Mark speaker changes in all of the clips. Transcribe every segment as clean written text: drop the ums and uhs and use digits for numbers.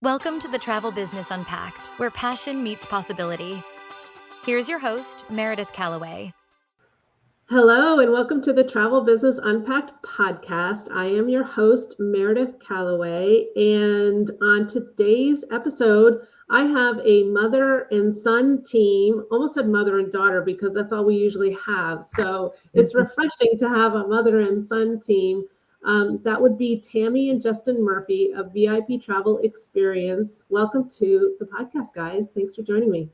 Speaker 1: Welcome to the Travel Business Unpacked, where passion meets possibility. Here's your host, Meredith Calloway.
Speaker 2: Hello, and welcome to the Travel Business Unpacked podcast. I am your host, Meredith Calloway, and on today's episode, I have a mother and son team. Almost said mother and daughter because that's all we usually have. So it's refreshing to have a mother and son team. That would be Tammy and Justin Murphy of VIP Travel Experience. Welcome to the podcast, guys. Thanks for joining me.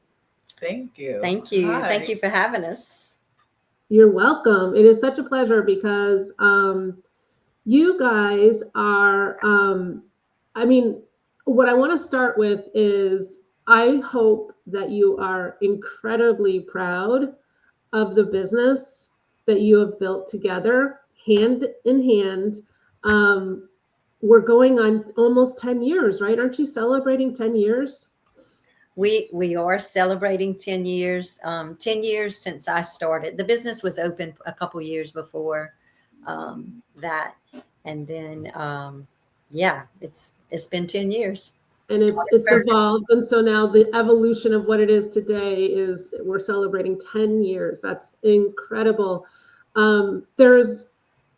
Speaker 3: Thank you.
Speaker 4: Thank you.
Speaker 3: Hi.
Speaker 4: Thank you for having us.
Speaker 2: You're welcome. It is such a pleasure because you guys are, what I want to start with is I hope that you are incredibly proud of the business that you have built together, hand in hand. We're going on almost 10 years, right? Aren't you celebrating 10 years?
Speaker 4: We are celebrating 10 years. 10 years since I started. The business was open a couple years before that, and then it's been 10 years.
Speaker 2: And it's evolved. And so now the evolution of what it is today is we're celebrating 10 years. That's incredible. There's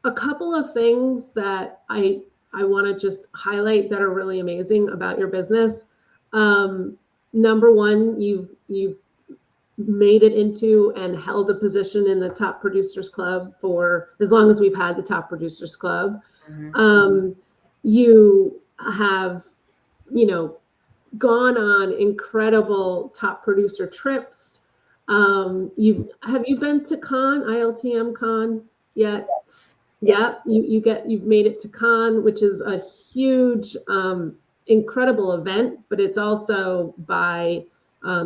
Speaker 2: a couple of things that I want to just highlight that are really amazing about your business. Number one, you've made it into and held a position in the Top Producers Club for as long as we've had the Top Producers Club. Mm-hmm. You have, gone on incredible top producer trips. Have you been to ILTM Con yet?
Speaker 4: Yes.
Speaker 2: Yeah, you've made it to Con, which is a huge, incredible event, but it's also by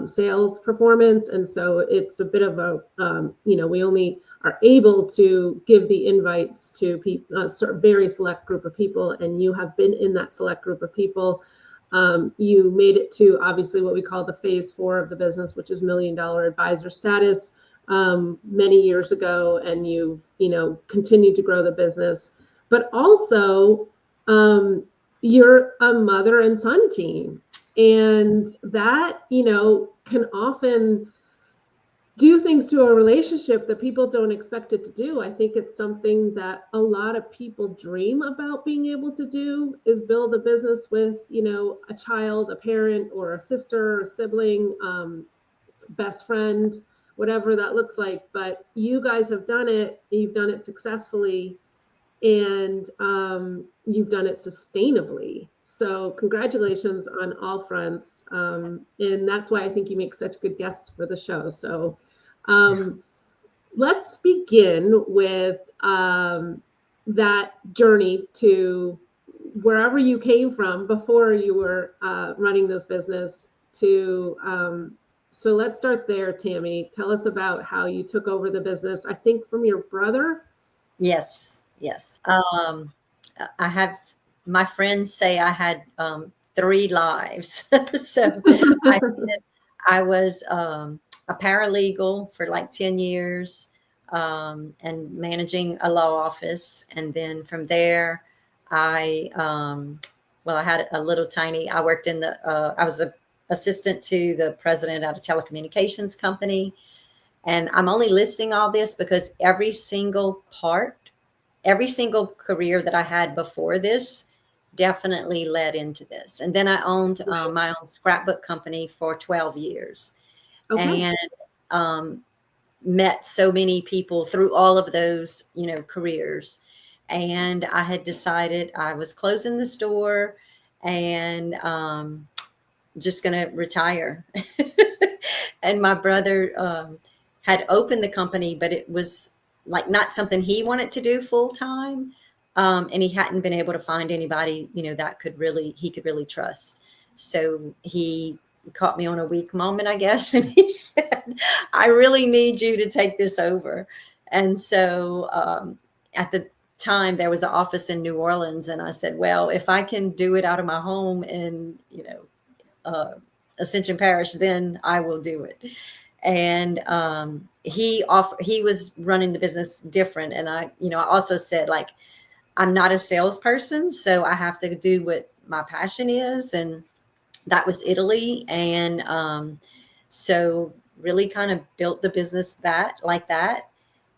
Speaker 2: sales performance. And so it's a bit of a, we only are able to give the invites to people, very select group of people. And you have been in that select group of people. You made it to obviously what we call the phase 4 of the business, which is $1 million advisor status many years ago. And you've, continued to grow the business, but also, you're a mother and son team, and that, can often do things to a relationship that people don't expect it to do. I think it's something that a lot of people dream about being able to do, is build a business with, a child, a parent, or a sister, or a sibling, best friend, whatever that looks like. But you guys have done it. You've done it successfully. And you've done it sustainably. So congratulations on all fronts. And that's why I think you make such good guests for the show. So let's begin with that journey to wherever you came from before you were running this business to. So let's start there, Tammy. Tell us about how you took over the business, I think from your brother.
Speaker 4: Yes. I have, my friends say I had 3 lives. So I was a paralegal for like 10 years and managing a law office. And then from there, I had a little tiny, I worked in I was an assistant to the president at a telecommunications company. And I'm only listing all this because every single career that I had before this definitely led into this. And then I owned my own scrapbook company for 12 years. Okay. And met so many people through all of those, careers. And I had decided I was closing the store and just going to retire. And my brother had opened the company, but it was like not something he wanted to do full time. And he hadn't been able to find anybody, that he could really trust. So he caught me on a weak moment, I guess. And he said, I really need you to take this over. And so at the time there was an office in New Orleans. And I said, well, if I can do it out of my home in, Ascension Parish, then I will do it. And he was running the business different. And I also said, like, I'm not a salesperson, so I have to do what my passion is. And that was Italy. And so really kind of built the business like that.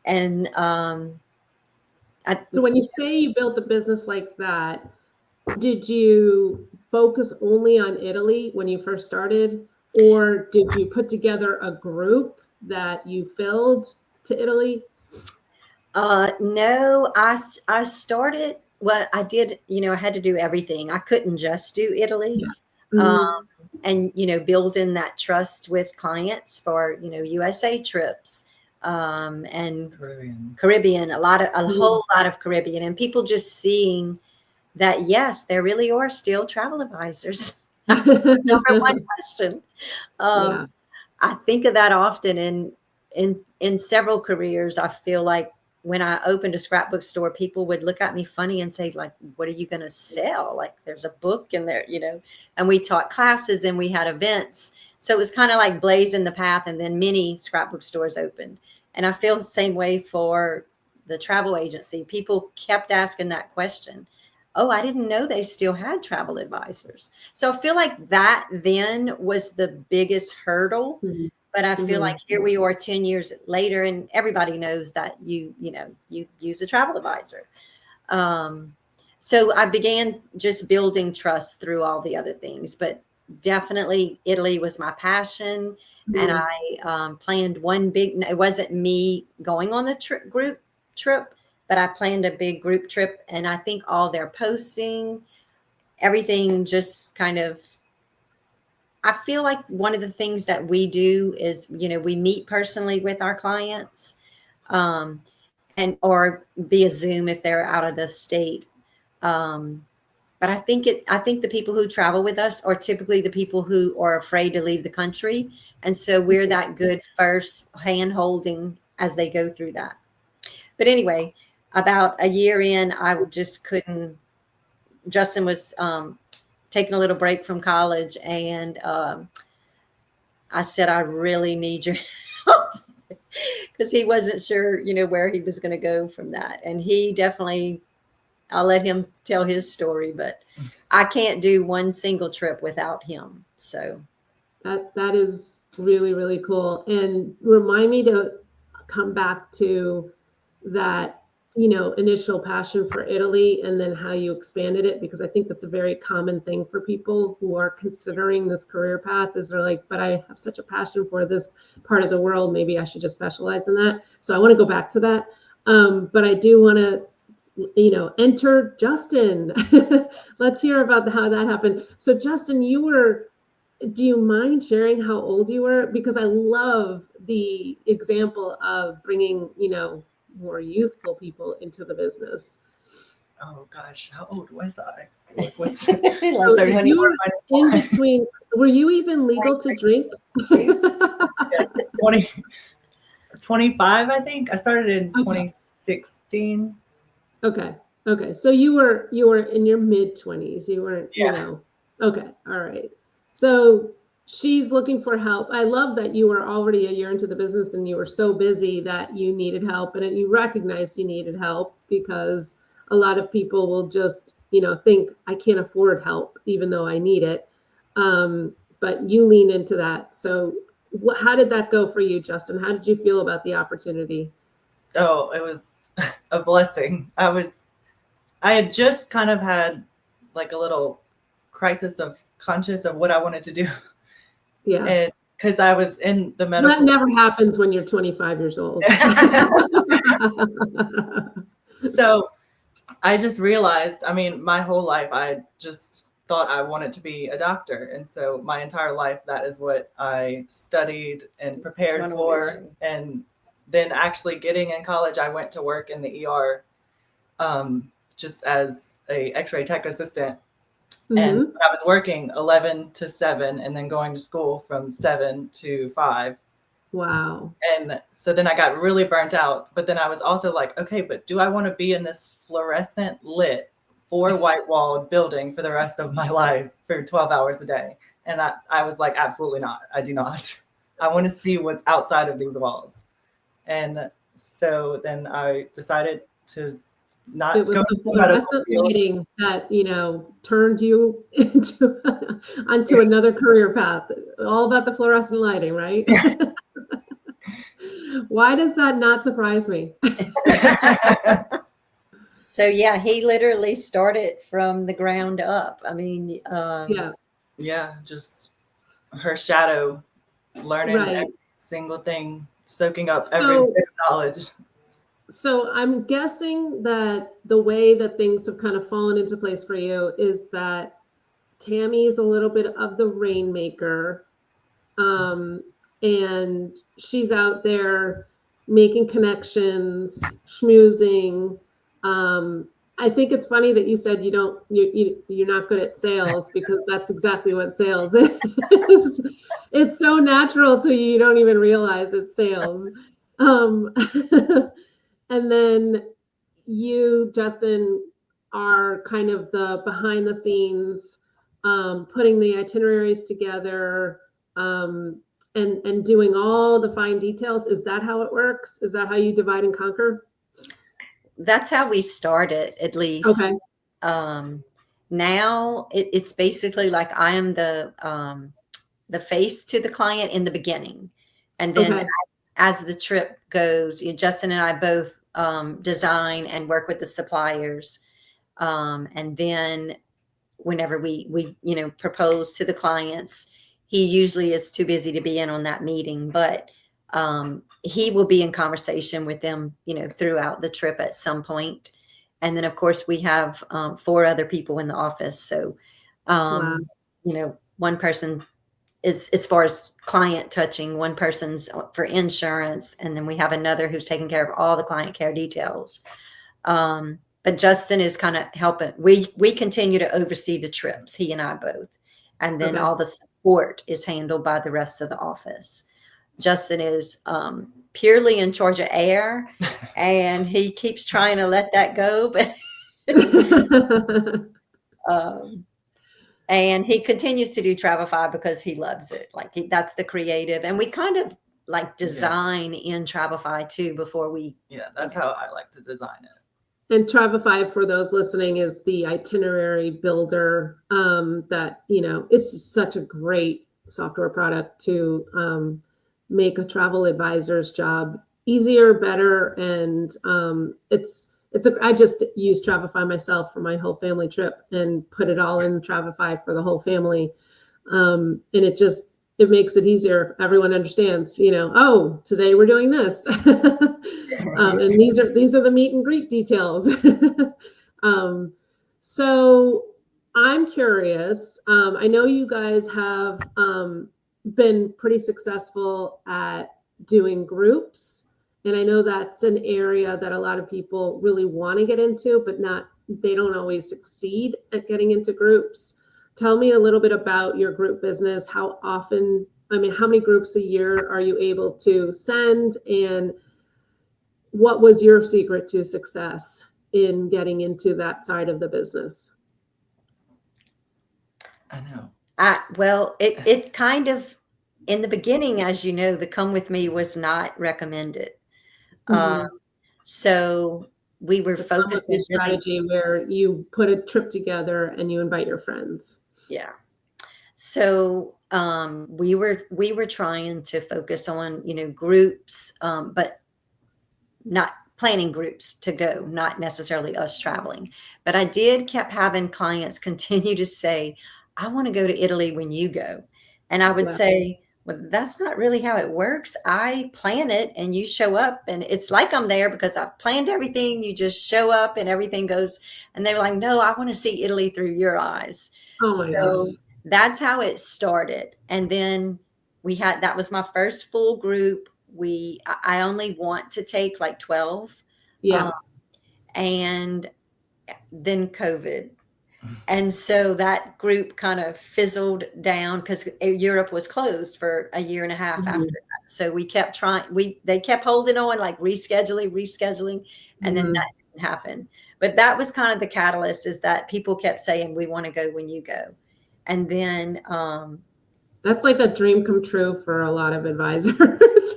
Speaker 4: And
Speaker 2: so when you say you built the business like that, did you focus only on Italy when you first started, or did you put together a group that you filled to Italy?
Speaker 4: No, I started, well, I did, I had to do everything. I couldn't just do Italy.
Speaker 2: Yeah.
Speaker 4: Um,
Speaker 2: Mhm.
Speaker 4: and, building that trust with clients for, USA trips, and Caribbean, a whole lot of Caribbean, and people just seeing that, yes, there really are still travel advisors. Number one question.
Speaker 2: Yeah.
Speaker 4: I think of that often in several careers. I feel like when I opened a scrapbook store, people would look at me funny and say, like, what are you going to sell? Like, there's a book in there, and we taught classes and we had events. So it was kind of like blazing the path, and then many scrapbook stores opened. And I feel the same way for the travel agency. People kept asking that question. Oh, I didn't know they still had travel advisors. So I feel like that then was the biggest hurdle.
Speaker 2: Mhm.
Speaker 4: But I feel
Speaker 2: Mhm.
Speaker 4: like here we are 10 years later, and everybody knows that you use a travel advisor. So I began just building trust through all the other things, but definitely Italy was my passion. And
Speaker 2: Mhm.
Speaker 4: I planned one big, it wasn't me going on the group trip, but I planned a big group trip. And I think all their posting, everything just kind of, I feel like one of the things that we do is, we meet personally with our clients, um, and or via Zoom if they're out of the state. Um, but I think the people who travel with us are typically the people who are afraid to leave the country. And so we're that good first hand holding as they go through that. But anyway, about a year in, I just couldn't. Justin was taking a little break from college, and I said, I really need your help, because he wasn't sure, where he was going to go from that. And he definitely, I'll let him tell his story, but I can't do one single trip without him. So
Speaker 2: That is really, really cool. And remind me to come back to that, initial passion for Italy and then how you expanded it, because I think that's a very common thing for people who are considering this career path is they're like, but I have such a passion for this part of the world. Maybe I should just specialize in that. So I want to go back to that. But I do want to, enter Justin. Let's hear about how that happened. So Justin, do you mind sharing how old you were? Because I love the example of bringing, more youthful people into the business.
Speaker 3: Oh gosh, how old was I? Like, what's
Speaker 4: like
Speaker 2: So
Speaker 3: 30,
Speaker 2: you were in between, were you even legal to drink?
Speaker 3: yeah, 20, 25, I think. I started in
Speaker 2: Okay.
Speaker 3: 2016.
Speaker 2: Okay. Okay. So you were in your mid 20s. You weren't,
Speaker 3: Yeah.
Speaker 2: Okay. All right. So she's looking for help. I love that you were already a year into the business and you were so busy that you needed help, and you recognized you needed help, because a lot of people will just, think I can't afford help even though I need it. But you lean into that. So how did that go for you, Justin? How did you feel about the opportunity?
Speaker 3: Oh, it was a blessing. I had just kind of had like a little crisis of conscience of what I wanted to do.
Speaker 2: Yeah.
Speaker 3: And because I was in the
Speaker 2: That
Speaker 3: medical.
Speaker 2: never happens when you're 25 years old.
Speaker 3: So I just realized, I mean, my whole life, I just thought I wanted to be a doctor. And so my entire life, that is what I studied and prepared for.
Speaker 4: vision.
Speaker 3: And then actually getting in college, I went to work in the ER, just as a x-ray tech assistant. And
Speaker 2: Mhm.
Speaker 3: I was working 11 to 7 and then going to school from 7 to 5.
Speaker 2: Wow.
Speaker 3: And so then I got really burnt out. But then I was also like, okay, but do I want to be in this fluorescent lit 4 white walled building for the rest of my life for 12 hours a day? And I was like, absolutely not. I do not. I want to see what's outside of these walls. And so then I decided to not
Speaker 2: it was
Speaker 3: going
Speaker 2: the
Speaker 3: to medical
Speaker 2: fluorescent
Speaker 3: field.
Speaker 2: lighting that, turned you onto another career path. All about the fluorescent lighting, right? Why does that not surprise me?
Speaker 4: So yeah, he literally started from the ground up. I mean,
Speaker 2: Yeah,
Speaker 3: just her shadow, learning
Speaker 2: right.
Speaker 3: every single thing, soaking up every bit of knowledge.
Speaker 2: So I'm guessing that the way that things have kind of fallen into place for you is that Tammy's a little bit of the rainmaker. And she's out there making connections, schmoozing. I think it's funny that you said you're not good at sales, because that's exactly what sales is. It's so natural to you, you don't even realize it's sales. And then you, Justin, are kind of the behind the scenes, putting the itineraries together, and doing all the fine details. Is that how it works? Is that how you divide and conquer?
Speaker 4: That's how we started, at least.
Speaker 2: Okay.
Speaker 4: Now it's basically like I am the face to the client in the beginning, and then as the trip goes, Justin and I both design and work with the suppliers, and then whenever we propose to the clients, he usually is too busy to be in on that meeting, but he will be in conversation with them throughout the trip at some point. And then of course we have 4 other people in the office, so
Speaker 2: Wow.
Speaker 4: one person is as far as client touching, one person's for insurance, and then we have another who's taking care of all the client care details. But Justin is kind of helping. We continue to oversee the trips, he and I both. And then all the support is handled by the rest of the office. Justin is purely in charge of air, and he keeps trying to let that go. But and he continues to do Travelify because he loves it. Like that's the creative. And we kind of like design in Travelify too before we.
Speaker 3: Yeah, that's how I like to design it.
Speaker 2: And Travelify, for those listening, is the itinerary builder that, it's such a great software product to make a travel advisor's job easier, better. And I just use Travelify myself for my whole family trip and put it all in Travelify for the whole family. And it makes it easier if everyone understands, oh, today we're doing this. And these are the meet and greet details. So I'm curious. I know you guys have been pretty successful at doing groups. And I know that's an area that a lot of people really want to get into, but they don't always succeed at getting into groups. Tell me a little bit about your group business. How many groups a year are you able to send? And what was your secret to success in getting into that side of the business?
Speaker 3: I know.
Speaker 4: Well, it kind of, in the beginning, as you know, the Come With Me was not recommended. So we were focusing
Speaker 2: strategy where you put a trip together and you invite your friends.
Speaker 4: Yeah. So we were trying to focus on, groups, but not planning groups to go, not necessarily us traveling. But I kept having clients continue to say, I want to go to Italy when you go. And I would say, well, that's not really how it works. I plan it and you show up, and it's like I'm there because I've planned everything. You just show up and everything goes. And they were like, no, I want to see Italy through your eyes.
Speaker 2: Oh my gosh.
Speaker 4: That's how it started. And then that was my first full group. I only want to take like 12.
Speaker 2: Yeah.
Speaker 4: And then COVID. And so that group kind of fizzled down because Europe was closed for a year and a half after that. So we kept trying, they kept holding on, like rescheduling, and then that didn't happen. But that was kind of the catalyst, is that people kept saying, we want to go when you go. And then
Speaker 2: that's like a dream come true for a lot of advisors.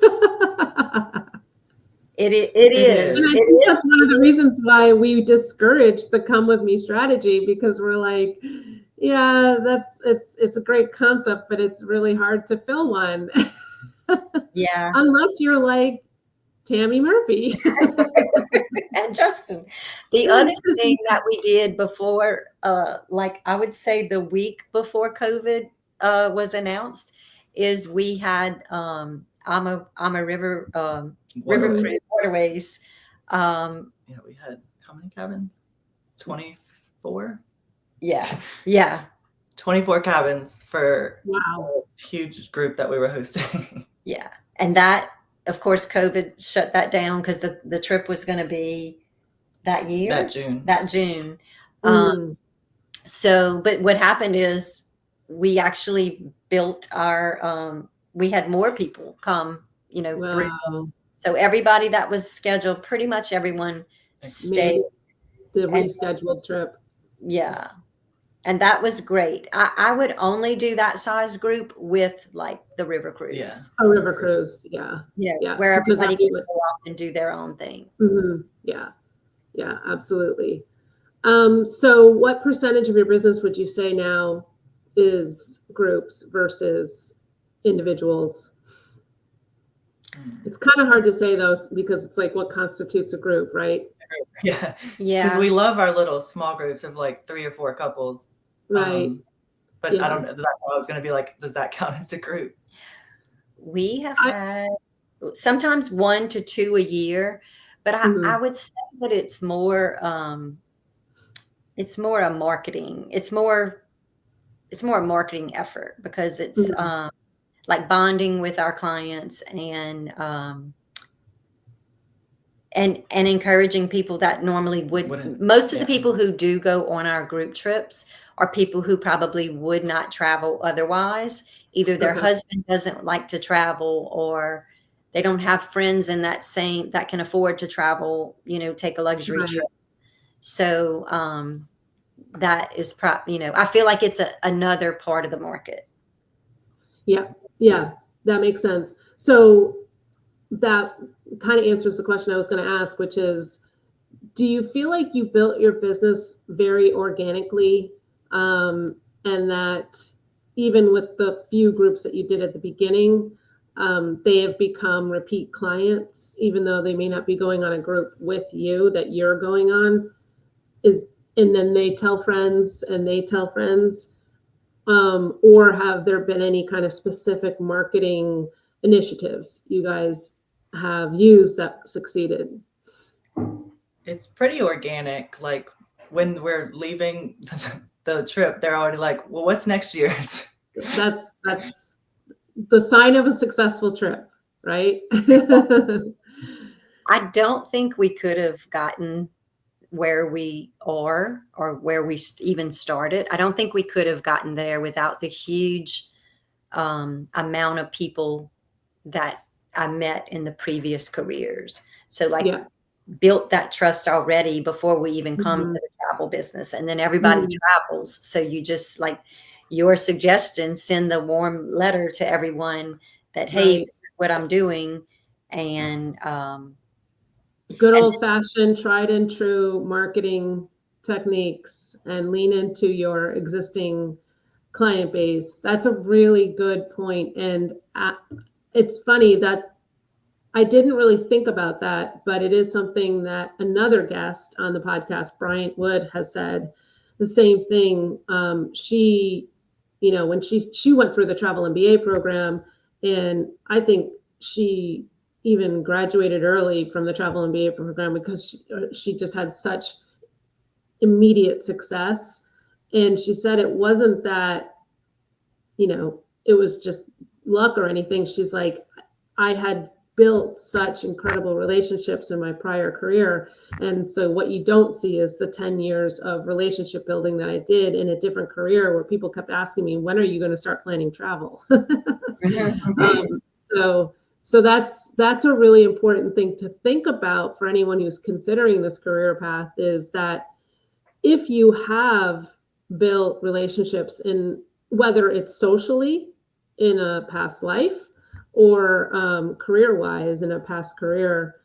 Speaker 4: It is.
Speaker 2: And I think that's one of the reasons why we discourage the come with me strategy, because we're like, yeah, it's a great concept, but it's really hard to fill one.
Speaker 4: Yeah.
Speaker 2: Unless you're like Tammy Murphy.
Speaker 4: And Justin. The other thing that we did before, like I would say the week before COVID was announced, is we had I'm a river cruise waterways.
Speaker 3: Yeah, we had how many cabins? 24?
Speaker 4: Yeah.
Speaker 3: 24 cabins for
Speaker 2: Wow.
Speaker 3: a huge group that we were hosting.
Speaker 4: Yeah. And that, of course, COVID shut that down because the trip was going to be that year. That June. So, but what happened is we actually built our, we had more people come, through. So everybody that was scheduled, pretty much everyone stayed.
Speaker 2: The rescheduled trip.
Speaker 4: Yeah. And that was great. I would only do that size group with like the river cruise.
Speaker 3: Yeah.
Speaker 2: A river cruise. Yeah.
Speaker 4: Where everybody can go off and do their own thing.
Speaker 2: Mm-hmm. Yeah. Yeah, absolutely. So what percentage of your business would you say now is groups versus individuals? It's kind of hard to say though, because it's like what constitutes a group, right?
Speaker 3: Yeah. Because we love our little small groups of like 3 or 4 couples.
Speaker 2: Right.
Speaker 3: But I don't know. That's how I was going to be like, does that count as a group?
Speaker 4: We have had sometimes 1 to 2 a year, but I would say that it's more a marketing. It's more a marketing effort because it's like bonding with our clients and encouraging people that normally wouldn't. Most of the people who do go on our group trips are people who probably would not travel otherwise. Either their husband doesn't like to travel, or they don't have friends in that can afford to travel, take a luxury trip. So that is I feel like it's another part of the market.
Speaker 2: Yeah, that makes sense. So that kind of answers the question I was going to ask, which is, do you feel like you built your business very organically, and that even with the few groups that you did at the beginning, they have become repeat clients, even though they may not be going on a group with you that you're going on, and then they tell friends and they tell friends, or have there been any kind of specific marketing initiatives you guys have used that succeeded?
Speaker 3: It's pretty organic. Like when we're leaving the trip, they're already like, well, what's next year's?
Speaker 2: That's the sign of a successful trip, right?
Speaker 4: I don't think we could have gotten where we are or where we even started. I don't think we could have gotten there without the huge amount of people that I met in the previous careers. So built that trust already before we even come to the travel business. And then everybody travels. So you just, like your suggestion, send the warm letter to everyone that, hey, this is what I'm doing. And
Speaker 2: good old fashioned, tried and true marketing techniques, and lean into your existing client base. That's a really good point. And it's funny that I didn't really think about that, but it is something that another guest on the podcast, Bryant Wood, has said the same thing. She, when she went through the Travel MBA program, and I think she even graduated early from the Travel MBA program because she just had such immediate success. And she said it wasn't that, it was just luck or anything. She's like, I had built such incredible relationships in my prior career. And so what you don't see is the 10 years of relationship building that I did in a different career, where people kept asking me, when are you going to start planning travel? So that's a really important thing to think about for anyone who's considering this career path, is that if you have built relationships in, whether it's socially in a past life or career-wise in a past career,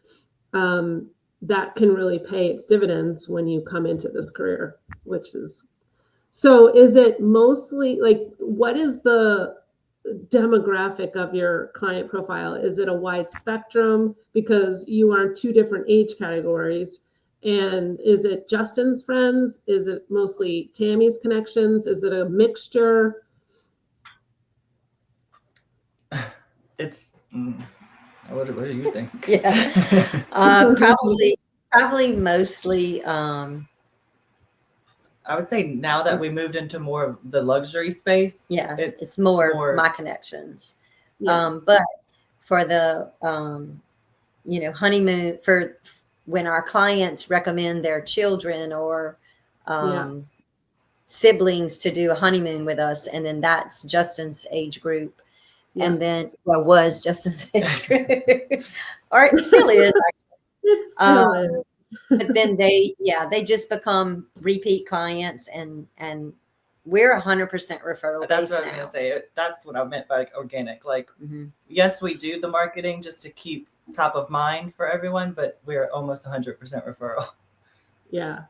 Speaker 2: that can really pay its dividends when you come into this career, which is, so is it mostly like, what is the demographic of your client profile? Is it a wide spectrum because you are in 2 different age categories? And is it Justin's friends? Is it mostly Tammy's connections? Is it a mixture?
Speaker 3: It's what do you think?
Speaker 4: Yeah. Probably mostly.
Speaker 3: I would say now that we moved into more of the luxury space,
Speaker 4: Yeah, it's more my connections.
Speaker 2: Yeah.
Speaker 4: But for the honeymoon, for when our clients recommend their children or siblings to do a honeymoon with us, and then that's Justin's age group.
Speaker 2: Yeah.
Speaker 4: And then was Justin's age group, or it still is.
Speaker 2: It still is.
Speaker 4: But then they just become repeat clients, and we're 100% referral.
Speaker 3: That's what I was gonna say. That's what I meant by organic. Like, yes, we do the marketing just to keep top of mind for everyone, but we're almost 100% referral.
Speaker 2: Yeah.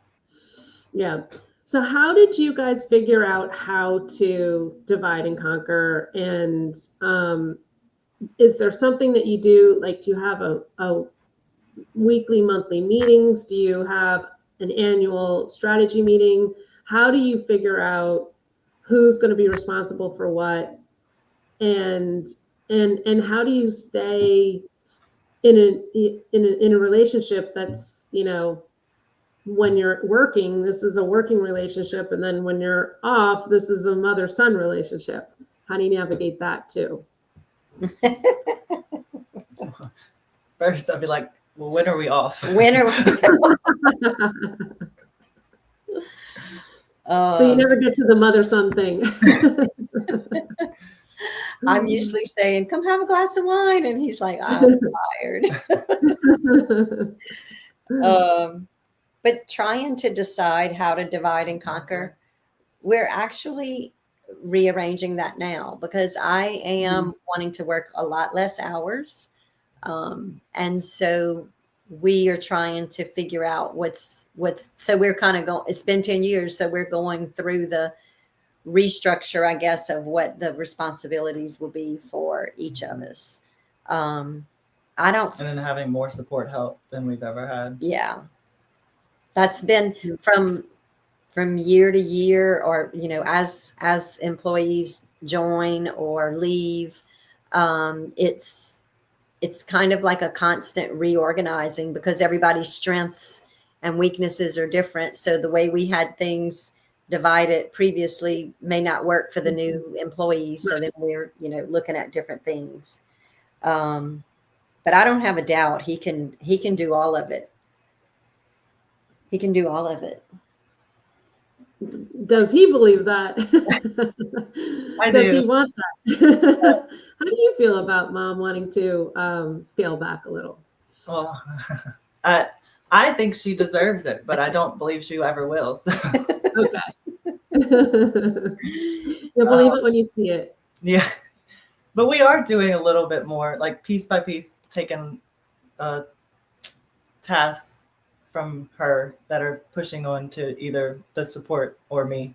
Speaker 2: Yeah. So how did you guys figure out how to divide and conquer? And is there something that you do? Like, do you have a weekly, monthly meetings? Do you have an annual strategy meeting? How do you figure out who's going to be responsible for what? And how do you stay in a relationship that's, when you're working, this is a working relationship, and then when you're off, this is a mother-son relationship. How do you navigate that too?
Speaker 3: First, I'd be like, well, when are we off?
Speaker 4: When are we
Speaker 2: so you never get to the mother-son thing.
Speaker 4: I'm usually saying, come have a glass of wine. And he's like, I'm tired. But trying to decide how to divide and conquer, we're actually rearranging that now, because I am wanting to work a lot less hours. And so we are trying to figure out so we're kind of going, it's been 10 years. So we're going through the restructure, I guess, of what the responsibilities will be for each of us. And
Speaker 3: then having more support help than we've ever had.
Speaker 4: Yeah. That's been from year to year, or, as employees join or leave, it's kind of like a constant reorganizing, because everybody's strengths and weaknesses are different. So the way we had things divided previously may not work for the new employees. So then we're, looking at different things. But I don't have a doubt he can do all of it. He can do all of it.
Speaker 2: Does he believe that? Does he want that? How do you feel about Mom wanting to scale back a little?
Speaker 3: Well, I think she deserves it, but I don't believe she ever will. So.
Speaker 2: Okay. You'll believe it when you see it.
Speaker 3: Yeah. But we are doing a little bit more, like piece by piece, taking tasks from her that are pushing on to either the support or me.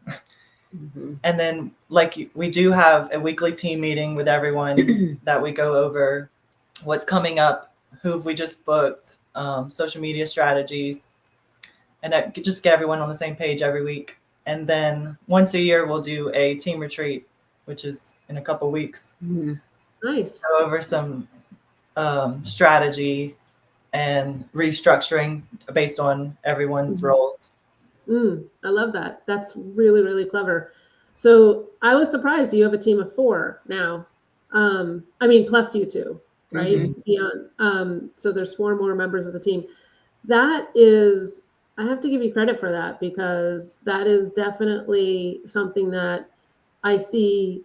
Speaker 3: And then, like, we do have a weekly team meeting with everyone that we go over what's coming up, who have we just booked, social media strategies, and that just get everyone on the same page every week. And then once a year, we'll do a team retreat, which is in a couple weeks.
Speaker 2: Nice.
Speaker 3: Go over some strategies and restructuring based on everyone's roles.
Speaker 2: I love that. That's really, really clever. So I was surprised you have a team of 4 now. Plus you 2, right? Beyond. So there's 4 more members of the team. That is, I have to give you credit for that, because that is definitely something that I see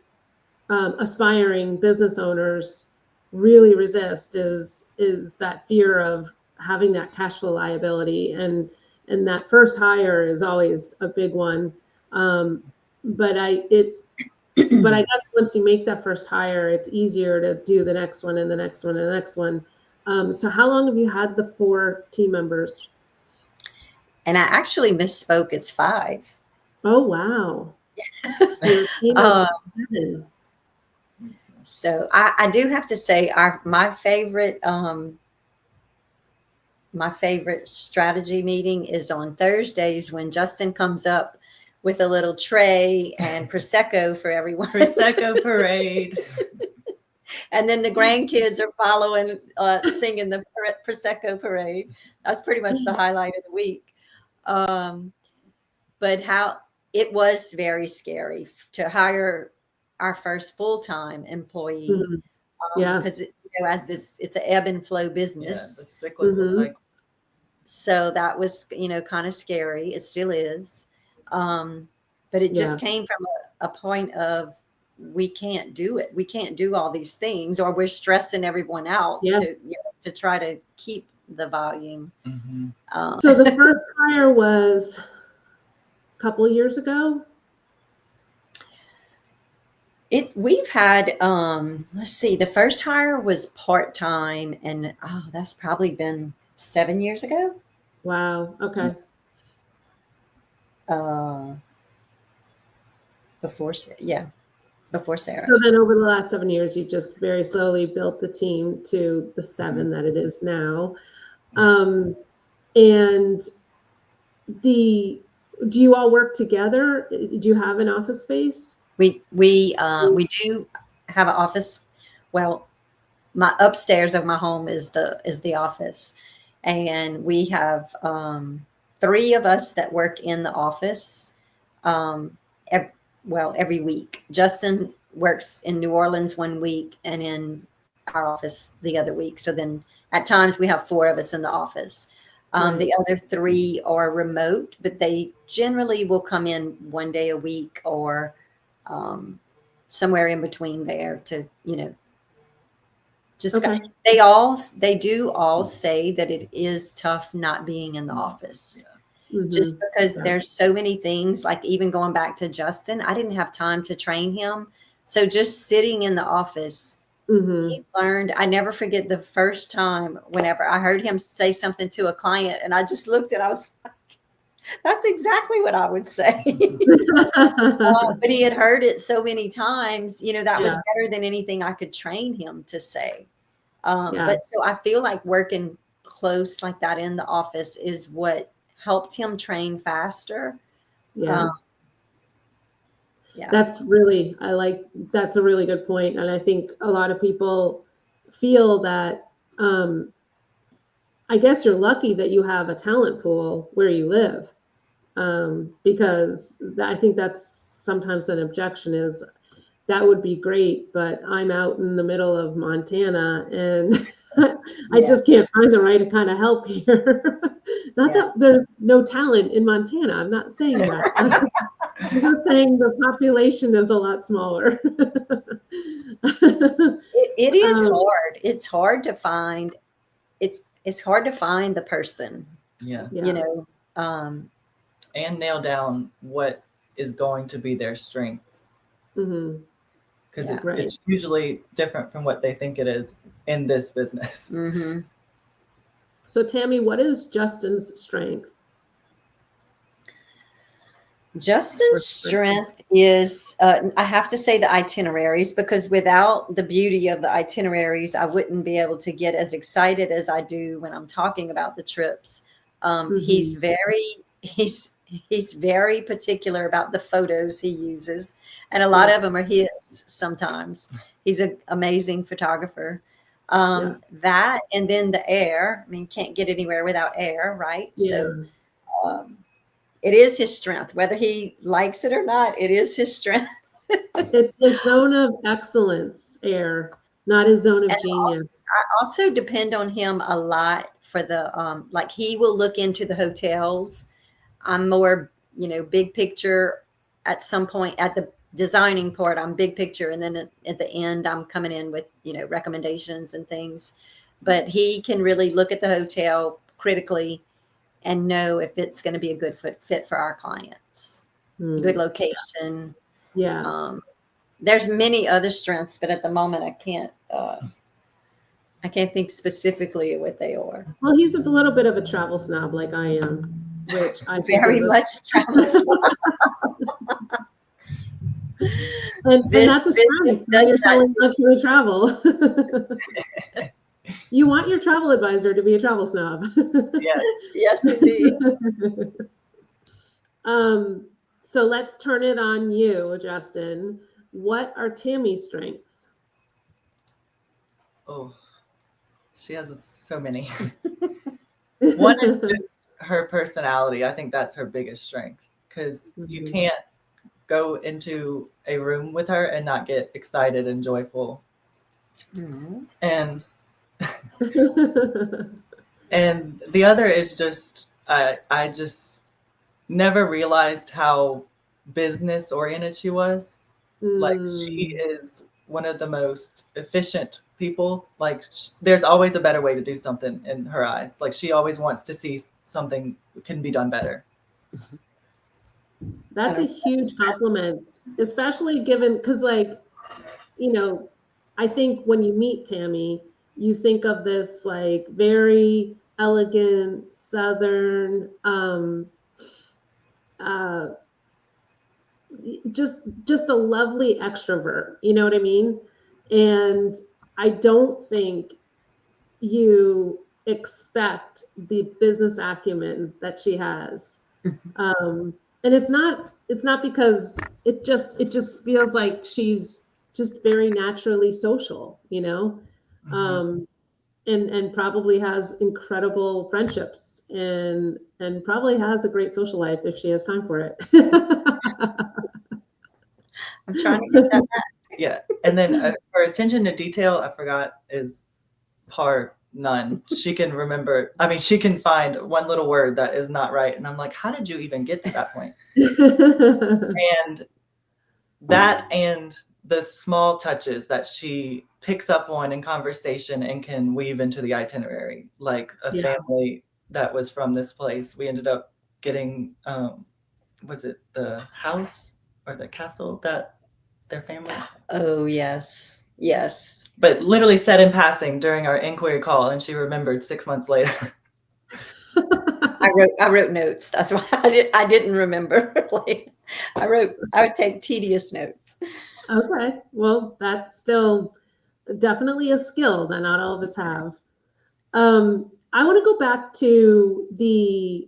Speaker 2: aspiring business owners really resist, is that fear of having that cash flow liability, and that first hire is always a big one. But I guess once you make that first hire, it's easier to do the next one and the next one and the next one. So how long have you had the 4 team members?
Speaker 4: And I actually misspoke. It's 5.
Speaker 2: Oh, wow. Your team of 7.
Speaker 4: So I do have to say my favorite strategy meeting is on Thursdays when Justin comes up with a little tray and Prosecco for everyone.
Speaker 3: Prosecco parade.
Speaker 4: And then the grandkids are following, singing the Prosecco parade. That's pretty much the highlight of the week. But how it was very scary to hire our first full-time employee.
Speaker 2: Mm-hmm. Yeah.
Speaker 4: Because it's an ebb and flow business.
Speaker 3: Yeah, the cyclical cycle.
Speaker 4: So that was, kind of scary. It still is. But it just came from a point of, we can't do it. We can't do all these things, or we're stressing everyone out to try to keep the volume.
Speaker 3: Mm-hmm.
Speaker 2: So the first hire was a couple of years ago.
Speaker 4: We've had, let's see, the first hire was part-time, and that's probably been 7 years ago.
Speaker 2: Wow. Okay.
Speaker 4: Before Sarah.
Speaker 2: So then over the last 7 years, you just very slowly built the team to the 7 that it is now. And do you all work together? Do you have an office space?
Speaker 4: We do have an office. Well, my upstairs of my home is the office, and we have 3 of us that work in the office. Every week. Justin works in New Orleans one week and in our office the other week. So then at times we have 4 of us in the office.
Speaker 2: Right.
Speaker 4: The other 3 are remote, but they generally will come in one day a week or somewhere in between there to, just
Speaker 2: Okay.
Speaker 4: they do all say that it is tough not being in the office.
Speaker 2: Mm-hmm.
Speaker 4: Just because there's so many things, like even going back to Justin, I didn't have time to train him. So just sitting in the office, he learned. I never forget the first time whenever I heard him say something to a client, and I just looked and I was like, that's exactly what I would say. But he had heard it so many times, that was better than anything I could train him to say. But so I feel like working close like that in the office is what helped him train faster.
Speaker 2: That's a really good point. And I think a lot of people feel that, I guess you're lucky that you have a talent pool where you live. Because I think that's sometimes an objection is that would be great, but I'm out in the middle of Montana and I just can't find the right kind of help here. Not that there's no talent in Montana. I'm not saying that. I'm just saying the population is a lot smaller.
Speaker 4: It is hard. It's hard to find. It's hard to find the person.
Speaker 3: And nail down what is going to be their strength. Because it's usually different from what they think it is in this business.
Speaker 2: So Tammy, what is Justin's strength?
Speaker 4: Justin's strength is, I have to say, the itineraries, because without the beauty of the itineraries, I wouldn't be able to get as excited as I do when I'm talking about the trips. He's very particular about the photos he uses, and a lot of them are his sometimes. He's an amazing photographer. That, and then the air. I mean, can't get anywhere without air, right?
Speaker 2: Yes.
Speaker 4: So it is his strength. Whether he likes it or not, it is his strength.
Speaker 2: It's a zone of excellence, air, not a zone of genius.
Speaker 4: I also depend on him a lot for the, like he will look into the hotels. I'm more, big picture. At some point at the designing part, I'm big picture. And then at the end, I'm coming in with, recommendations and things. But he can really look at the hotel critically and know if it's going to be a good fit for our clients. Good location. There's many other strengths, but at the moment I I can't think specifically of what they are.
Speaker 2: Well, he's a little bit of a travel snob like I am, which I think
Speaker 4: Very
Speaker 2: is
Speaker 4: much travel snob.
Speaker 2: and that's a
Speaker 4: business
Speaker 2: strength when you're
Speaker 4: does not
Speaker 2: selling luxury travel. You want your travel advisor to be a travel snob.
Speaker 4: Yes, indeed.
Speaker 2: So let's turn it on you, Justin. What are Tammy's strengths?
Speaker 3: Oh, she has so many. One is just her personality. I think that's her biggest strength, because you can't go into a room with her and not get excited and joyful. And and the other is just I just never realized how business oriented she was. Like, she is one of the most efficient people. Like, there's always a better way to do something in her eyes. Like, she always wants to see something can be done better.
Speaker 2: That's a huge compliment, especially given, because, like, you know, I think when you meet Tammy, you think of this like very elegant Southern, just a lovely extrovert. You know what I mean? And I don't think you expect the business acumen that she has. And it's not because it just feels like she's just very naturally social, you know, and probably has incredible friendships and probably has a great social life if she has time for it.
Speaker 4: I'm trying to get that back.
Speaker 3: Yeah. And then her attention to detail, I forgot, is par none. She can remember. I mean, she can find one little word that is not right. And I'm like, how did you even get to that point? And that, and the small touches that she picks up on in conversation and can weave into the itinerary, like a family that was from this place. We ended up getting, was it the house or the castle that their family?
Speaker 4: Oh, yes. Yes.
Speaker 3: But literally said in passing during our inquiry call, and she remembered 6 months later.
Speaker 4: I wrote notes. That's why I didn't remember. Like, I would take tedious notes.
Speaker 2: Okay. Well, that's still definitely a skill that not all of us have. I want to go back to the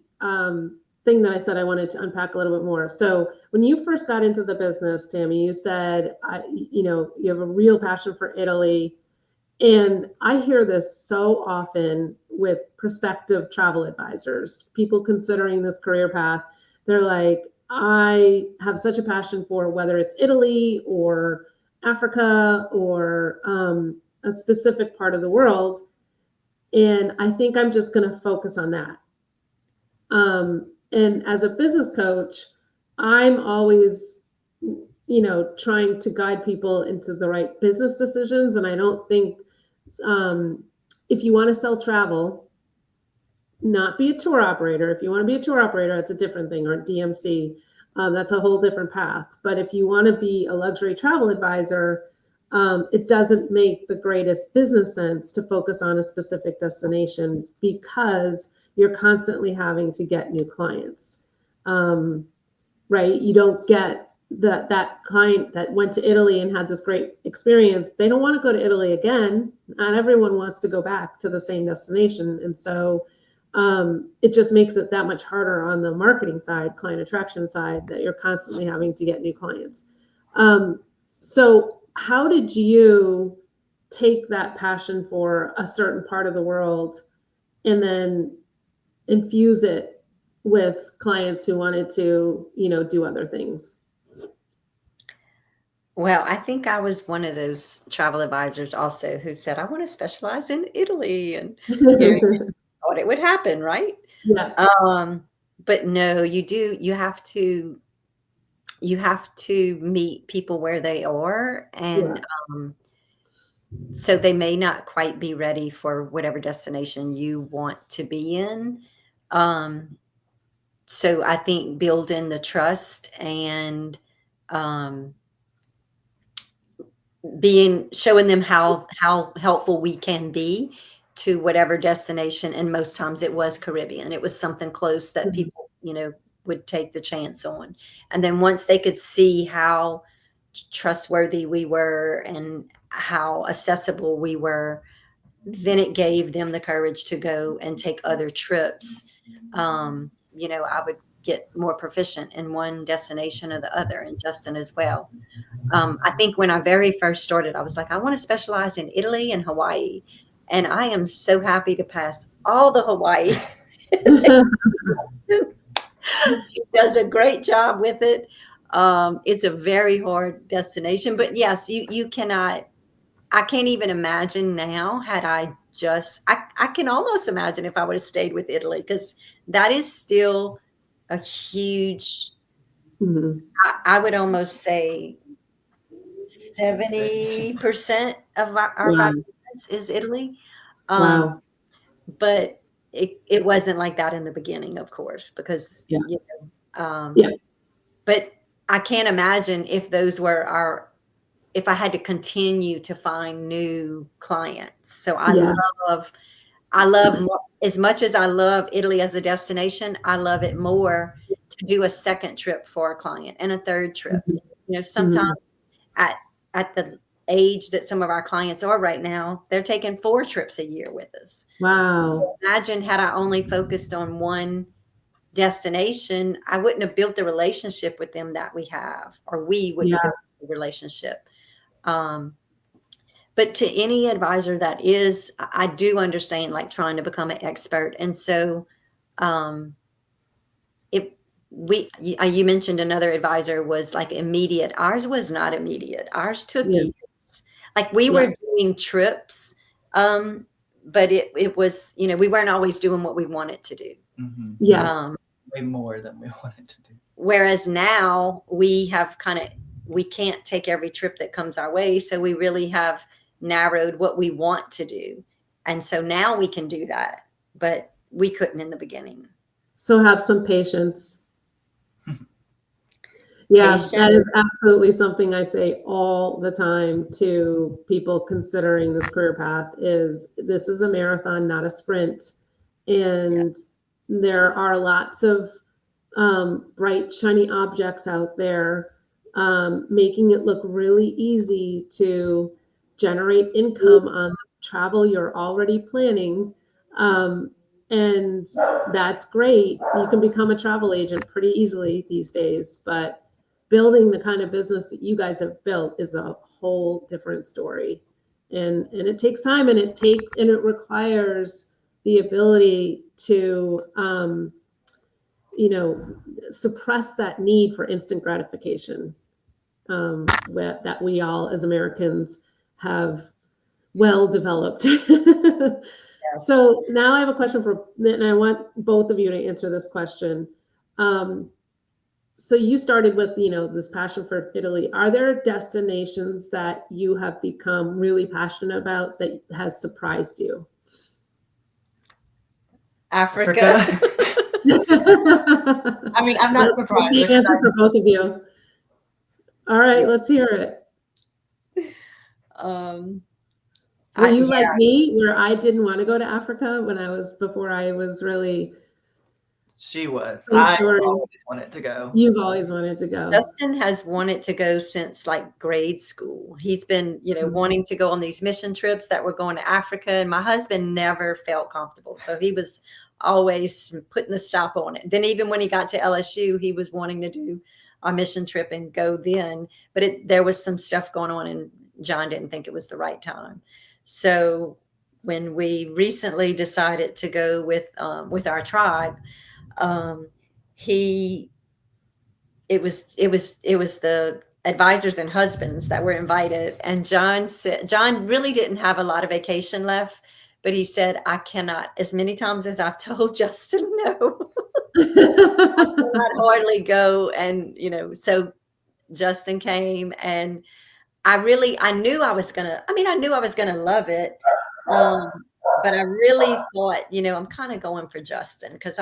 Speaker 2: thing that I said I wanted to unpack a little bit more. So when you first got into the business, Tammy, you said, you have a real passion for Italy. And I hear this so often with prospective travel advisors, people considering this career path. They're like, I have such a passion for whether it's Italy or Africa or a specific part of the world. And I think I'm just going to focus on that. And as a business coach, I'm always, trying to guide people into the right business decisions. And I don't think if you want to sell travel, not be a tour operator. If you want to be a tour operator, that's a different thing, or DMC. That's a whole different path. But if you want to be a luxury travel advisor, it doesn't make the greatest business sense to focus on a specific destination because you're constantly having to get new clients, right? You don't get that client that went to Italy and had this great experience. They don't want to go to Italy again. Not everyone wants to go back to the same destination. And so it just makes it that much harder on the marketing side, client attraction side, that you're constantly having to get new clients. So how did you take that passion for a certain part of the world and then infuse it with clients who wanted to, do other things?
Speaker 4: Well, I think I was one of those travel advisors also who said, I want to specialize in Italy, and just thought it would happen, right?
Speaker 2: Yeah.
Speaker 4: But no, you have to meet people where they are. And so they may not quite be ready for whatever destination you want to be in. So I think building the trust and showing them how helpful we can be to whatever destination. And most times it was Caribbean. It was something close that people, would take the chance on. And then once they could see how trustworthy we were and how accessible we were, then it gave them the courage to go and take other trips. I would get more proficient in one destination or the other, and Justin as well. I think when I very first started, I was like, I want to specialize in Italy and Hawaii. And I am so happy to pass all the Hawaii. He does a great job with it. It's a very hard destination, but yes, you cannot, I can't even imagine now had I can almost imagine if I would have stayed with Italy, because that is still a huge, I would almost say 70% of our business is Italy.
Speaker 2: Wow.
Speaker 4: But it wasn't like that in the beginning, of course, because, but I can't imagine if those were if I had to continue to find new clients. So I love more, as much as I love Italy as a destination, I love it more to do a second trip for a client and a third trip. Sometimes at the age that some of our clients are right now, they're taking 4 trips a year with us.
Speaker 2: Wow.
Speaker 4: Imagine had I only focused on one destination, I wouldn't have built the relationship with them that we have, or we wouldn't have built the relationship. But to any advisor that is, I do understand like trying to become an expert. And so you mentioned another advisor was like immediate. Ours was not immediate. Ours took years. Like we were doing trips, but it was, we weren't always doing what we wanted to do.
Speaker 3: Way more than we wanted to do.
Speaker 4: Whereas now we can't take every trip that comes our way. So we really have narrowed what we want to do. And so now we can do that, but we couldn't in the beginning.
Speaker 2: So have some patience. That is absolutely something I say all the time to people considering this career path is this is a marathon, not a sprint. And there are lots of bright, shiny objects out there, making it look really easy to generate income on the travel you're already planning. And that's great. You can become a travel agent pretty easily these days, but building the kind of business that you guys have built is a whole different story. And it takes time, and it requires the ability to, suppress that need for instant gratification that we all as Americans have well developed. So now I have a question and I want both of you to answer this question. So you started with, this passion for Italy. Are there destinations that you have become really passionate about that has surprised you?
Speaker 4: Africa.
Speaker 3: I mean, I'm not surprised.
Speaker 2: That's the answer for both of you. All right, let's hear it. Were you like me, where I didn't want to go to Africa before I was really?
Speaker 3: She was. I always wanted to go.
Speaker 2: You've always wanted to go.
Speaker 4: Justin has wanted to go since like grade school. He's been, wanting to go on these mission trips that were going to Africa, and my husband never felt comfortable. So he was always putting the stop on it. Then even when he got to LSU, he was wanting to do a mission trip and go then, but there was some stuff going on, and John didn't think it was the right time. So when we recently decided to go with our tribe, it was the advisors and husbands that were invited. And John really didn't have a lot of vacation left, but he said, I cannot, as many times as I've told Justin no, I cannot hardly go. And, so Justin came, and I knew I was going to love it. But I really thought, I'm kind of going for Justin because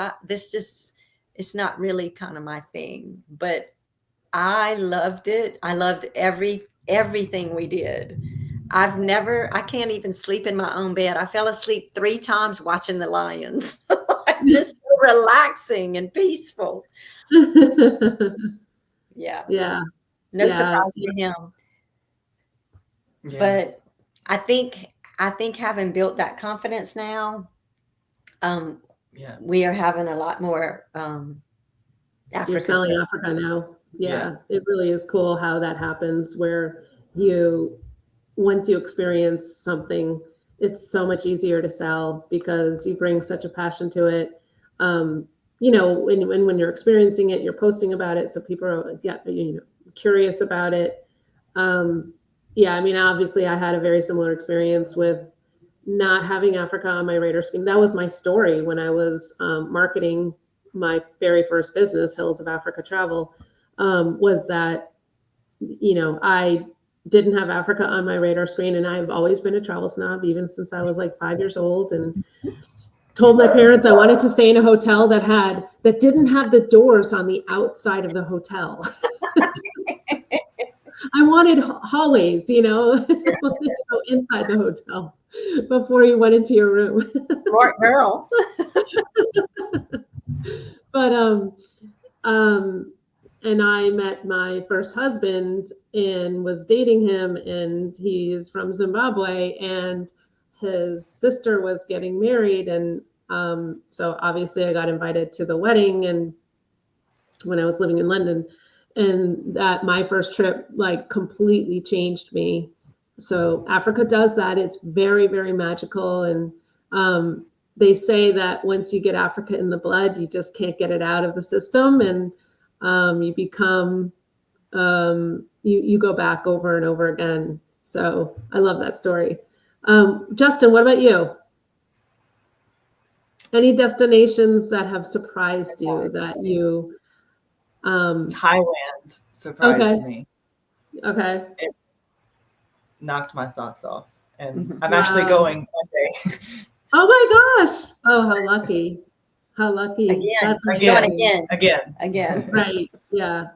Speaker 4: it's not really kind of my thing, but I loved it. I loved every everything we did. I can't even sleep in my own bed. I fell asleep 3 times watching the lions. Just so relaxing and peaceful. Yeah.
Speaker 2: Yeah.
Speaker 4: No
Speaker 2: Yeah.
Speaker 4: surprise to him.
Speaker 3: Yeah.
Speaker 4: But I think having built that confidence now,
Speaker 3: Yeah.
Speaker 4: we are having a lot more
Speaker 2: You're
Speaker 4: Africa.
Speaker 2: selling Africa now. Yeah. It really is cool how that happens, where once you experience something, it's so much easier to sell because you bring such a passion to it. When you're experiencing it, you're posting about it, so people are curious about it. I mean, obviously, I had a very similar experience with not having Africa on my radar screen. That was my story when I was marketing my very first business, Hills of Africa Travel, was that, I didn't have Africa on my radar screen. And I've always been a travel snob, even since I was like 5 years old, and told my parents I wanted to stay in a hotel that didn't have the doors on the outside of the hotel. I wanted hallways, I wanted to go inside the hotel before you went into your room.
Speaker 4: Smart girl.
Speaker 2: But and I met my first husband and was dating him, and he's from Zimbabwe, and his sister was getting married, and so obviously I got invited to the wedding, and when I was living in London, and that my first trip like completely changed me. So Africa does that. It's very, very magical, and they say that once you get Africa in the blood, you just can't get it out of the system, and you become you go back over and over again. So I love that story. Justin, what about you? Any destinations that have surprised you that you
Speaker 3: Thailand surprised me.
Speaker 2: Okay.
Speaker 3: It knocked my socks off. And I'm
Speaker 2: Wow.
Speaker 3: actually going one day.
Speaker 2: Oh my gosh. Oh, how lucky. How lucky.
Speaker 4: Again.
Speaker 2: That's
Speaker 4: going
Speaker 3: Again.
Speaker 2: Right. Yeah.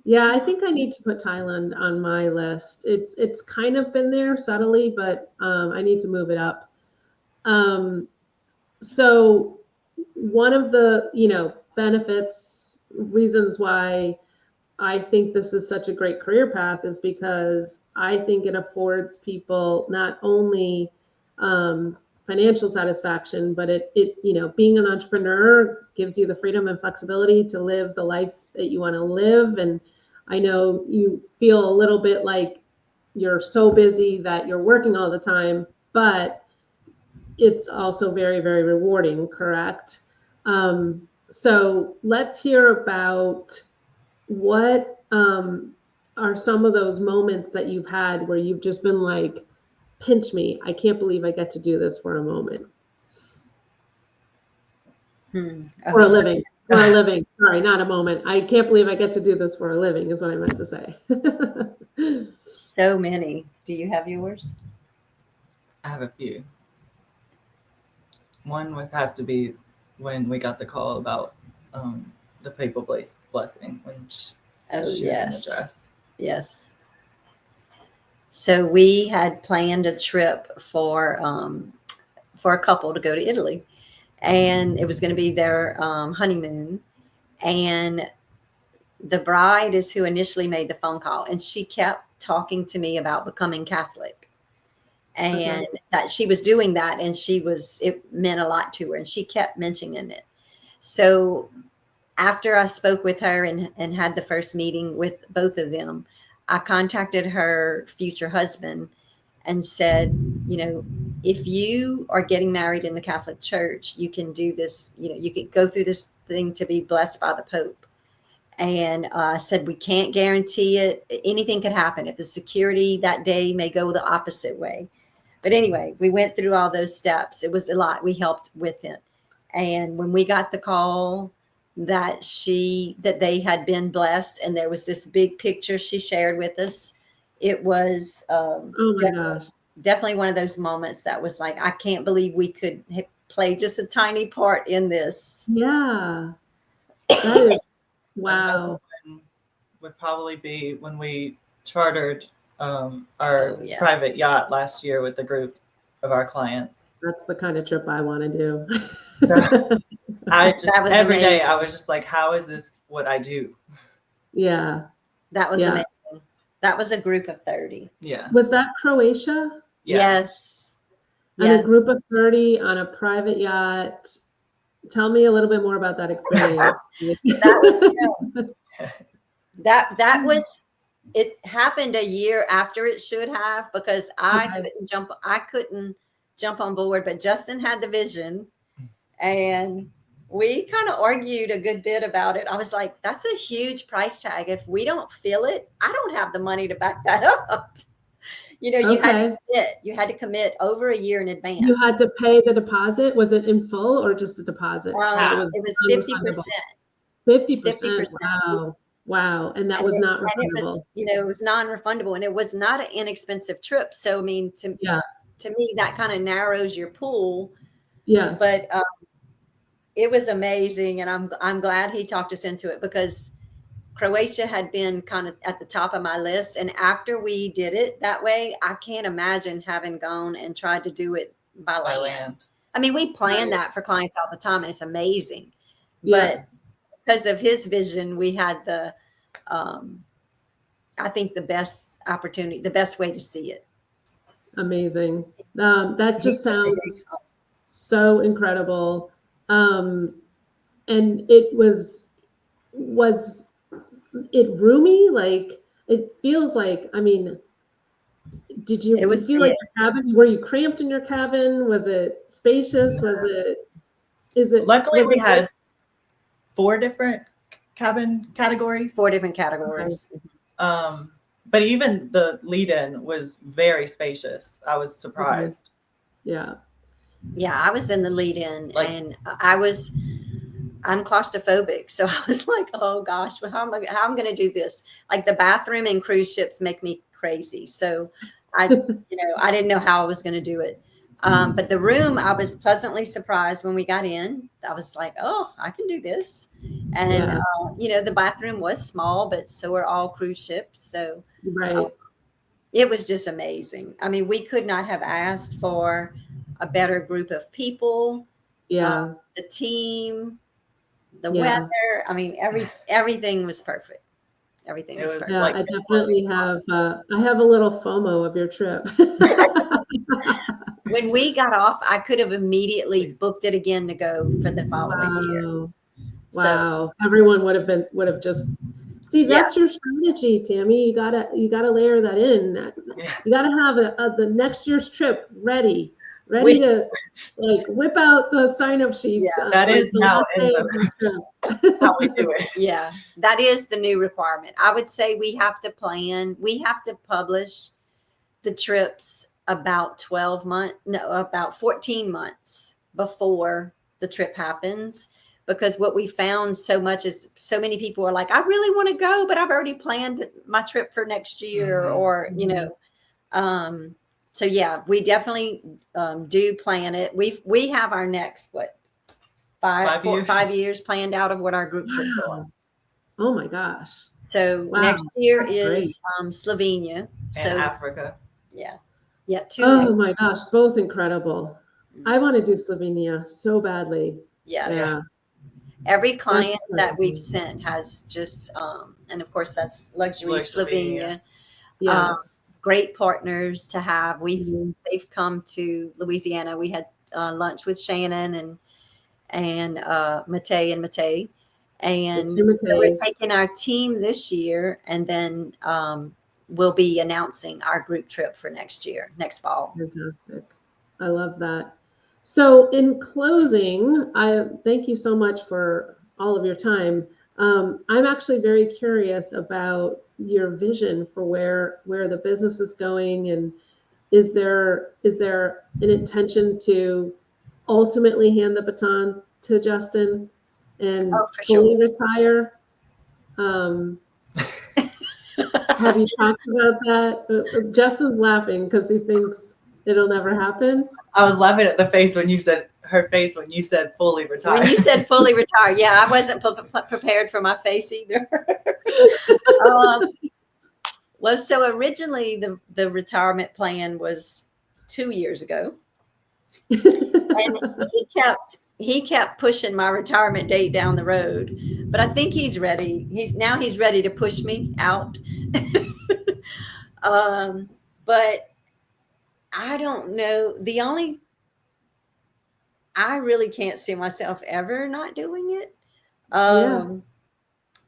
Speaker 2: Yeah, I think I need to put Thailand on my list. It's kind of been there subtly, but I need to move it up. So one of the, benefits, reasons why I think this is such a great career path is because I think it affords people not only financial satisfaction, but it being an entrepreneur gives you the freedom and flexibility to live the life that you want to live. And I know you feel a little bit like you're so busy that you're working all the time, but it's also very, very rewarding, correct? So let's hear about what are some of those moments that you've had where you've just been like, pinch me. I can't believe I get to do this for a moment. For a living. For a living. Sorry, not a moment. I can't believe I get to do this for a living is what I meant to say.
Speaker 4: So many. Do you have yours?
Speaker 3: I have a few. One would have to be when we got the call about the papal blessing when she was in the dress.
Speaker 4: Yes. So we had planned a trip for a couple to go to Italy, and it was going to be their honeymoon. And the bride is who initially made the phone call, and she kept talking to me about becoming Catholic, and that she was doing that, and it meant a lot to her, and she kept mentioning it. So after I spoke with her and had the first meeting with both of them, I contacted her future husband and said, if you are getting married in the Catholic Church, you can do this, you could go through this thing to be blessed by the Pope. And I said, we can't guarantee it. Anything could happen. If the security that day may go the opposite way. But anyway, we went through all those steps. It was a lot. We helped with it. And when we got the call that they had been blessed, and there was this big picture she shared with us, it was definitely one of those moments that was like, I can't believe we could play just a tiny part in this.
Speaker 2: Yeah. That is, wow.
Speaker 3: Would probably be when we chartered our private yacht last year with a group of our clients.
Speaker 2: That's the kind of trip I want to do.
Speaker 3: I just every
Speaker 4: amazing.
Speaker 3: day I was just like, how is this what I do?
Speaker 2: Yeah.
Speaker 4: That was amazing. That was a group of 30.
Speaker 3: Yeah.
Speaker 2: Was that Croatia?
Speaker 3: Yeah.
Speaker 4: Yes.
Speaker 2: And a group of 30 on a private yacht. Tell me a little bit more about that experience.
Speaker 4: that was it happened a year after it should have, because I couldn't jump on board, but Justin had the vision, and we kind of argued a good bit about it. I was like, that's a huge price tag. If we don't feel it, I don't have the money to back that up. You had to commit over a year in advance.
Speaker 2: You had to pay the deposit. Was it in full or just a deposit?
Speaker 4: It was 50%.
Speaker 2: 50%. Wow. And that was not refundable.
Speaker 4: It was non-refundable, and it was not an inexpensive trip. So, I mean, to me, that kind of narrows your pool.
Speaker 2: Yes.
Speaker 4: But it was amazing. And I'm glad he talked us into it, because Croatia had been kind of at the top of my list. And after we did it that way, I can't imagine having gone and tried to do it by land. I mean, we plan that for clients all the time, and it's amazing. But because of his vision, we had I think the best opportunity, the best way to see it.
Speaker 2: Amazing. That just sounds so incredible. And it was it roomy? Like, it feels like, I mean, did you feel like your cabin? Were you cramped in your cabin? Was it spacious?
Speaker 3: Luckily we had 4 different cabin categories.
Speaker 4: 4 different categories.
Speaker 3: But even the lead-in was very spacious. I was surprised.
Speaker 2: Yeah.
Speaker 4: Yeah, I was in the lead-in, and I'm claustrophobic. So I was like, oh gosh, how am going to do this? Like, the bathroom in cruise ships make me crazy. So I didn't know how I was going to do it. But the room, I was pleasantly surprised when we got in. I was like, oh, I can do this. And, the bathroom was small, but so were all cruise ships. So it was just amazing. I mean, we could not have asked for a better group of people.
Speaker 2: Yeah.
Speaker 4: The team, the weather. I mean, everything was perfect. Everything was perfect.
Speaker 2: Yeah, I definitely have. I have a little FOMO of your trip.
Speaker 4: When we got off, I could have immediately booked it again to go for the following year.
Speaker 2: Wow. So, everyone would have just see, that's your strategy, Tammy. You gotta layer that in. You gotta have the next year's trip ready to like whip out the sign-up sheets.
Speaker 3: That is now how we do it.
Speaker 4: Yeah, that is the new requirement. I would say we have to publish the trips about 14 months before the trip happens, because what we found so much is so many people are like, I really want to go, but I've already planned my trip for next year, or so yeah, we definitely do plan it. We have our next 5 years planned out of what our group trips are.
Speaker 2: Oh my gosh!
Speaker 4: So next year is Slovenia,
Speaker 3: and Africa.
Speaker 4: Yeah, 2.
Speaker 2: Oh my gosh, both incredible. I want to do Slovenia so badly.
Speaker 4: Yes. Yeah. Every client that we've sent has just, and of course that's Luxury Slovenia.
Speaker 2: Yes.
Speaker 4: Great partners to have. They've come to Louisiana. We had lunch with Shannon and Matei. And so we're taking our team this year, and then we'll be announcing our group trip for next fall.
Speaker 2: Fantastic. I love that. So in closing, I thank you so much for all of your time. I'm actually very curious about your vision for where the business is going, and is there an intention to ultimately hand the baton to Justin and fully retire? Have you talked about that? Justin's laughing because he thinks it'll never happen.
Speaker 3: I was laughing at her face when you said fully retire.
Speaker 4: When you said fully retire, yeah, I wasn't prepared for my face either. Well, so originally the retirement plan was 2 years ago. And he kept pushing my retirement date down the road, but I think he's ready. He's ready to push me out. But I don't know. I really can't see myself ever not doing it.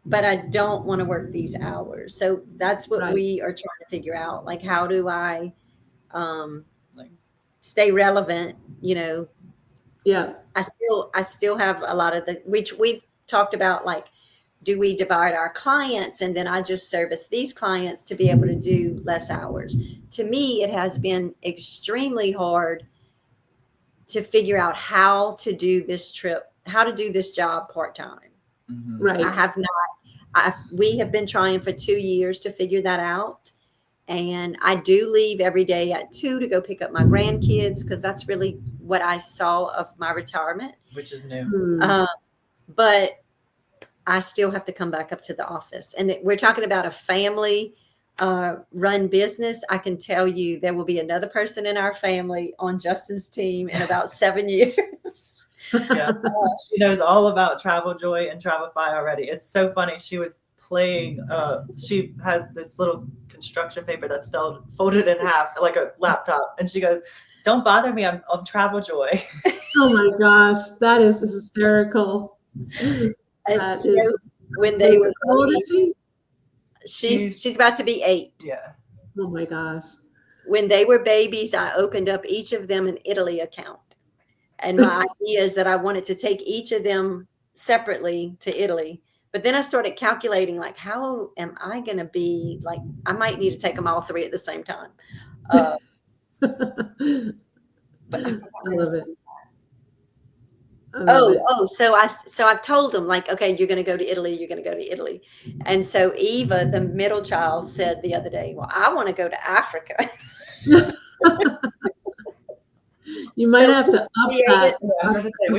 Speaker 4: But I don't want to work these hours. So that's what we are trying to figure out. Like, how do I stay relevant?
Speaker 2: Yeah.
Speaker 4: I still have a lot of which we've talked about, like, do we divide our clients and then I just service these clients to be able to do less hours? To me, it has been extremely hard to figure out how to do this job part-time.
Speaker 3: Mm-hmm.
Speaker 2: Right.
Speaker 4: I have not. We have been trying for 2 years to figure that out. And I do leave every day at 2 to go pick up my grandkids, because that's really what I saw of my retirement.
Speaker 3: Which is new.
Speaker 4: But I still have to come back up to the office. And we're talking about a family run business. I can tell you there will be another person in our family on Justin's team in about 7 years.
Speaker 3: Yeah, she knows all about Travel Joy and Travelify already. It's so funny. She was playing. She has this little construction paper that's folded in half like a laptop, and she goes, "Don't bother me. I'm on Travel Joy."
Speaker 2: Oh my gosh, that is hysterical.
Speaker 4: When they were, how old is she? She's about to be 8.
Speaker 3: Yeah.
Speaker 2: Oh my gosh.
Speaker 4: When they were babies, I opened up each of them an Italy account. And my idea is that I wanted to take each of them separately to Italy. But then I started calculating, like, how am I going to be, like, I might need to take them all 3 at the same time. But
Speaker 2: I love it.
Speaker 4: So I've told them, like, okay, you're going to go to Italy. You're going to go to Italy. And so Eva, the middle child, said the other day, well, I want to go to Africa.
Speaker 2: You might have to up that budget.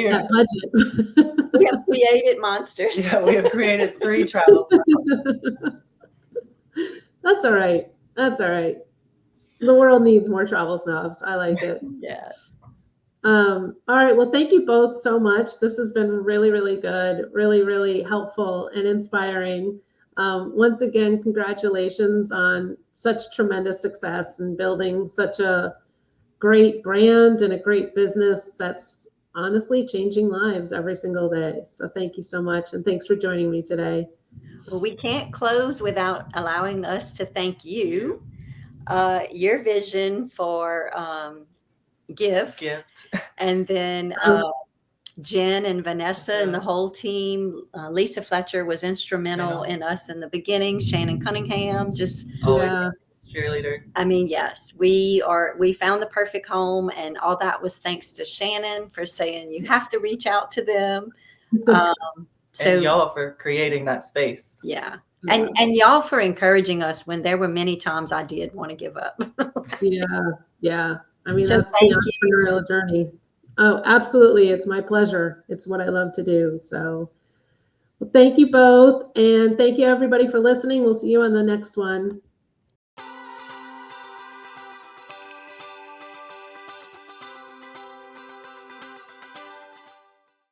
Speaker 4: We have created monsters.
Speaker 3: Yeah, we have created 3 travels.
Speaker 2: That's all right. That's all right. The world needs more travel snobs. I like it.
Speaker 4: Yes.
Speaker 2: All right. Well, thank you both so much. This has been really, really good, really, really helpful and inspiring. Once again, congratulations on such tremendous success and building such a great brand and a great business that's honestly changing lives every single day. So thank you so much. And thanks for joining me today.
Speaker 4: Well, we can't close without allowing us to thank you. Your vision for gift. And then Jen and Vanessa and the whole team. Lisa Fletcher was instrumental in us in the beginning. Shannon Cunningham, just
Speaker 3: cheerleader.
Speaker 4: I mean, yes, we found the perfect home, and all that was thanks to Shannon for saying you have to reach out to them.
Speaker 3: And y'all for creating that space.
Speaker 4: Yeah. And y'all for encouraging us when there were many times I did want to give up.
Speaker 2: Yeah. I mean, that's the entrepreneurial journey. Oh, absolutely. It's my pleasure. It's what I love to do. So well, thank you both. And thank you everybody for listening. We'll see you on the next one.